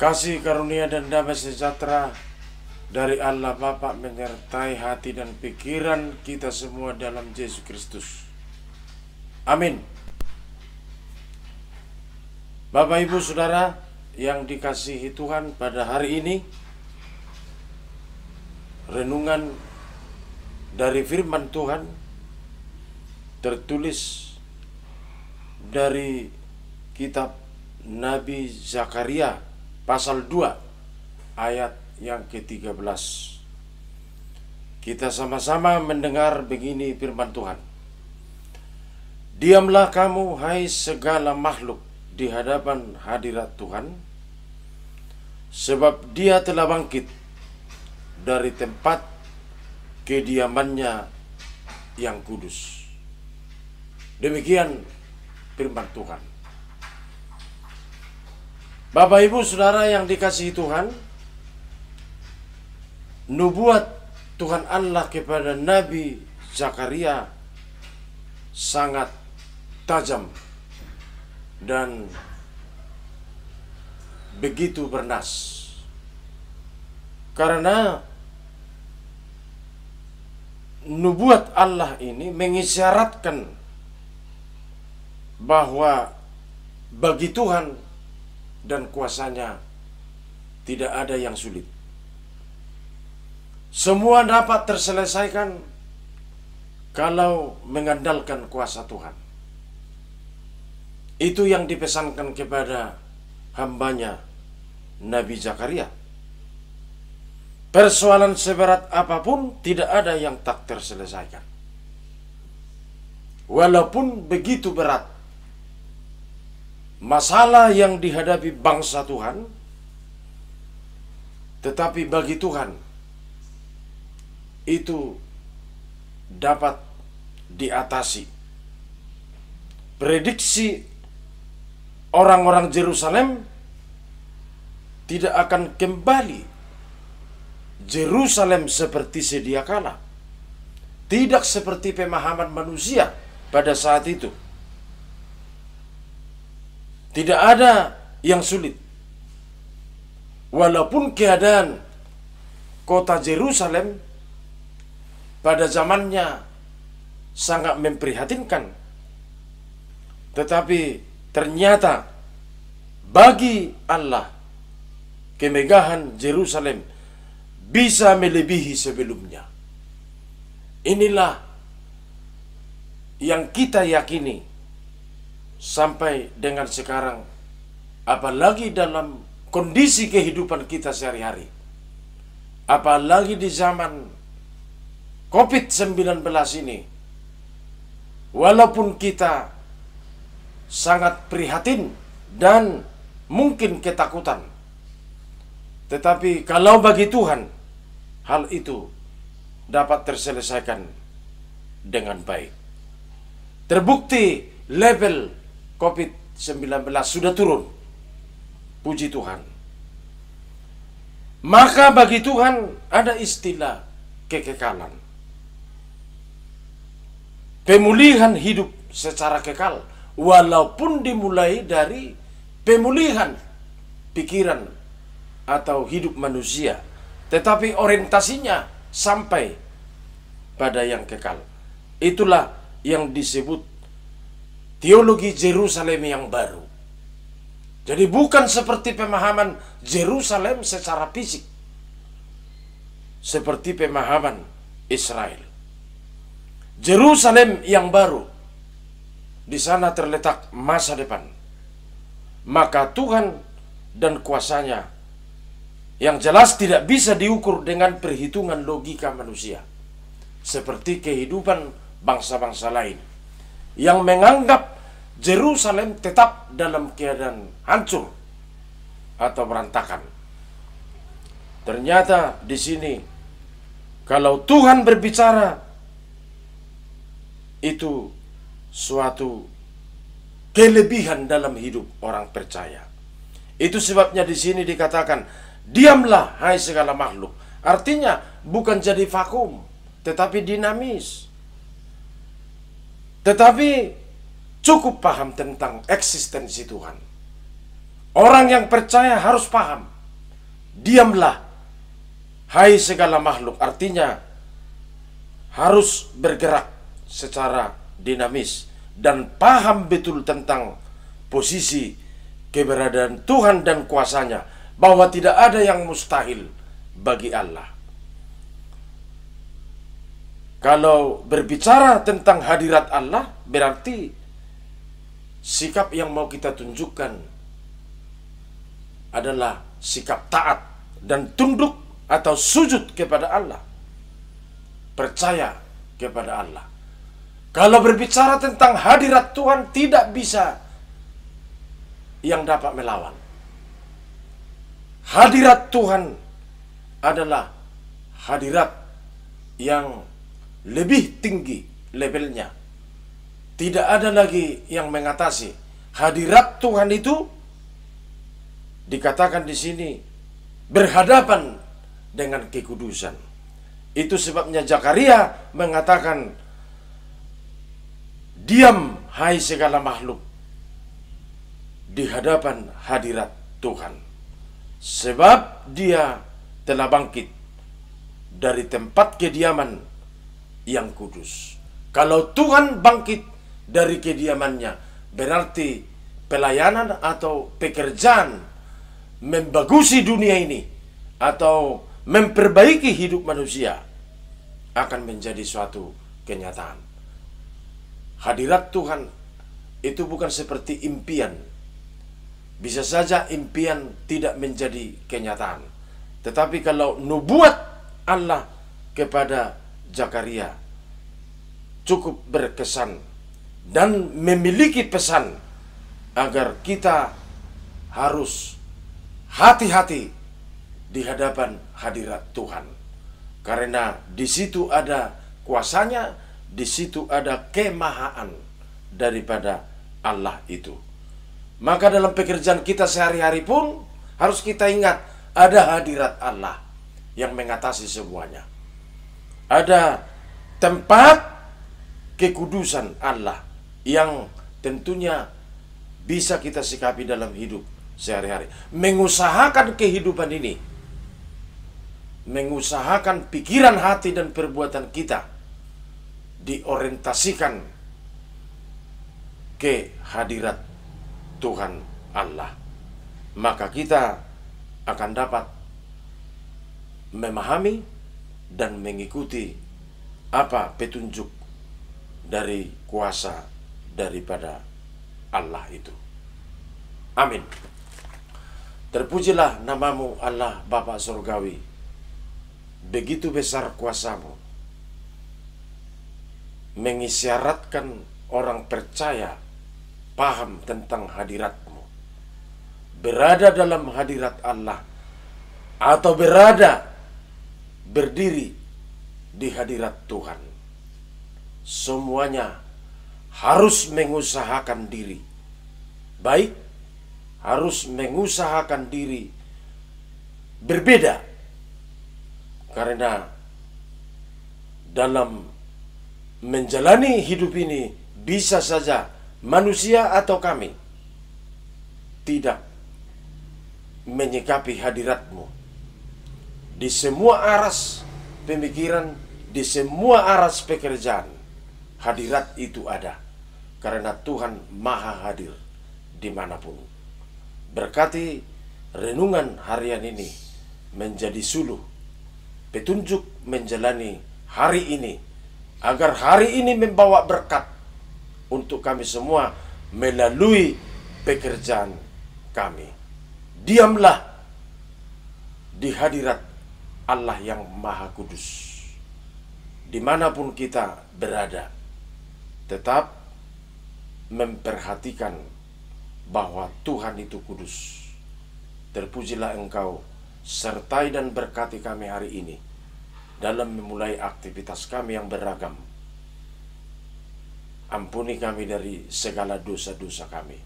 Kasih karunia dan damai sejahtera dari Allah Bapa menyertai hati dan pikiran kita semua dalam Yesus Kristus. Amin. Bapak Ibu Saudara yang dikasihi Tuhan, pada hari ini renungan dari firman Tuhan tertulis dari kitab Nabi Zakaria pasal 2 ayat yang ke-13. Kita sama-sama mendengar begini firman Tuhan. Diamlah kamu, hai segala makhluk, di hadapan hadirat Tuhan, sebab Dia telah bangkit dari tempat kediamannya yang kudus. Demikian firman Tuhan. Bapak Ibu Saudara yang dikasihi Tuhan, nubuat Tuhan Allah kepada Nabi Zakaria sangat tajam dan begitu bernas. Karena nubuat Allah ini mengisyaratkan bahwa bagi Tuhan dan kuasanya tidak ada yang sulit. Semua dapat terselesaikan kalau mengandalkan kuasa Tuhan. Itu yang dipesankan kepada hambanya Nabi Zakaria. Persoalan seberat apapun tidak ada yang tak terselesaikan. Walaupun begitu berat masalah yang dihadapi bangsa Tuhan, tetapi bagi Tuhan itu dapat diatasi. Prediksi orang-orang Yerusalem tidak akan kembali Yerusalem seperti sedia kala. Tidak seperti pemahaman manusia pada saat itu. Tidak ada yang sulit. Walaupun keadaan kota Yerusalem pada zamannya sangat memprihatinkan, tetapi ternyata bagi Allah kemegahan Yerusalem bisa melebihi sebelumnya. Inilah yang kita yakini sampai dengan sekarang, apalagi dalam kondisi kehidupan kita sehari-hari, apalagi di zaman COVID-19 ini. Walaupun kita sangat prihatin dan mungkin ketakutan, tetapi kalau bagi Tuhan hal itu dapat terselesaikan dengan baik. Terbukti level COVID-19 sudah turun. Puji Tuhan. Maka bagi Tuhan ada istilah kekekalan. Pemulihan hidup secara kekal, walaupun dimulai dari pemulihan pikiran atau hidup manusia, tetapi orientasinya sampai pada yang kekal. Itulah yang disebut teologi Yerusalem yang baru. Jadi bukan seperti pemahaman Yerusalem secara fisik, seperti pemahaman Israel. Yerusalem yang baru, di sana terletak masa depan. Maka Tuhan dan kuasanya yang jelas tidak bisa diukur dengan perhitungan logika manusia, seperti kehidupan bangsa-bangsa lain yang menganggap Yerusalem tetap dalam keadaan hancur atau berantakan. Ternyata di sini kalau Tuhan berbicara, itu suatu kelebihan dalam hidup orang percaya. Itu sebabnya di sini dikatakan, diamlah hai segala makhluk. Artinya bukan jadi vakum, tetapi dinamis. Tetapi cukup paham tentang eksistensi Tuhan. Orang yang percaya harus paham Diamlah, hai segala makhluk, artinya harus bergerak secara dinamis dan paham betul tentang posisi keberadaan Tuhan dan kuasanya, bahwa tidak ada yang mustahil bagi Allah. Kalau berbicara tentang hadirat Allah, berarti sikap yang mau kita tunjukkan adalah sikap taat dan tunduk atau sujud kepada Allah, percaya kepada Allah. Kalau berbicara tentang hadirat Tuhan, tidak bisa yang dapat melawan. Hadirat Tuhan adalah hadirat yang lebih tinggi levelnya. Tidak ada lagi yang mengatasi. Hadirat Tuhan itu dikatakan di sini berhadapan dengan kekudusan. Itu sebabnya Zakaria mengatakan, diam hai segala makhluk di hadapan hadirat Tuhan, sebab dia telah bangkit dari tempat kediaman yang kudus. Kalau Tuhan bangkit dari kediamannya, berarti pelayanan atau pekerjaan membagusi dunia ini atau memperbaiki hidup manusia akan menjadi suatu kenyataan. Hadirat Tuhan itu bukan seperti impian. Bisa saja impian tidak menjadi kenyataan. Tetapi kalau nubuat Allah kepada Zakaria cukup berkesan dan memiliki pesan agar kita harus hati-hati di hadapan hadirat Tuhan. Karena di situ ada kuasanya, di situ ada kemahaan daripada Allah itu. Maka dalam pekerjaan kita sehari-hari pun harus kita ingat ada hadirat Allah yang mengatasi semuanya. Ada tempat kekudusan Allah yang tentunya bisa kita sikapi dalam hidup sehari-hari. Mengusahakan kehidupan ini, mengusahakan pikiran, hati, dan perbuatan kita diorientasikan ke hadirat Tuhan Allah. Maka kita akan dapat memahami dan mengikuti apa petunjuk dari kuasa daripada Allah itu. Amin. Terpujilah namamu Allah Bapa Surgawi. Begitu besar kuasamu, mengisyaratkan orang percaya paham tentang hadiratmu, berada dalam hadirat Allah, atau berada berdiri di hadirat Tuhan. Semuanya harus mengusahakan diri baik, harus mengusahakan diri berbeda, karena dalam menjalani hidup ini bisa saja manusia atau kami tidak menyikapi hadiratmu di semua aras pemikiran, di semua aras pekerjaan. Hadirat itu ada karena Tuhan maha hadir dimanapun. Berkati renungan harian ini menjadi suluh petunjuk menjalani hari ini, agar hari ini membawa berkat untuk kami semua melalui pekerjaan kami. Diamlah di hadirat Allah yang Maha Kudus. Dimanapun kita berada, tetap memperhatikan bahwa Tuhan itu kudus. Terpujilah Engkau, sertai dan berkati kami hari ini dalam memulai aktivitas kami yang beragam. Ampuni kami dari segala dosa-dosa kami.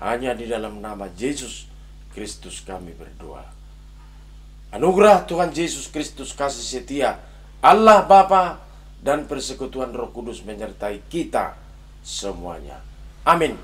Hanya di dalam nama Yesus Kristus kami berdoa. Anugerah Tuhan Yesus Kristus, kasih setia Allah Bapa dan persekutuan Roh Kudus menyertai kita semuanya. Amin.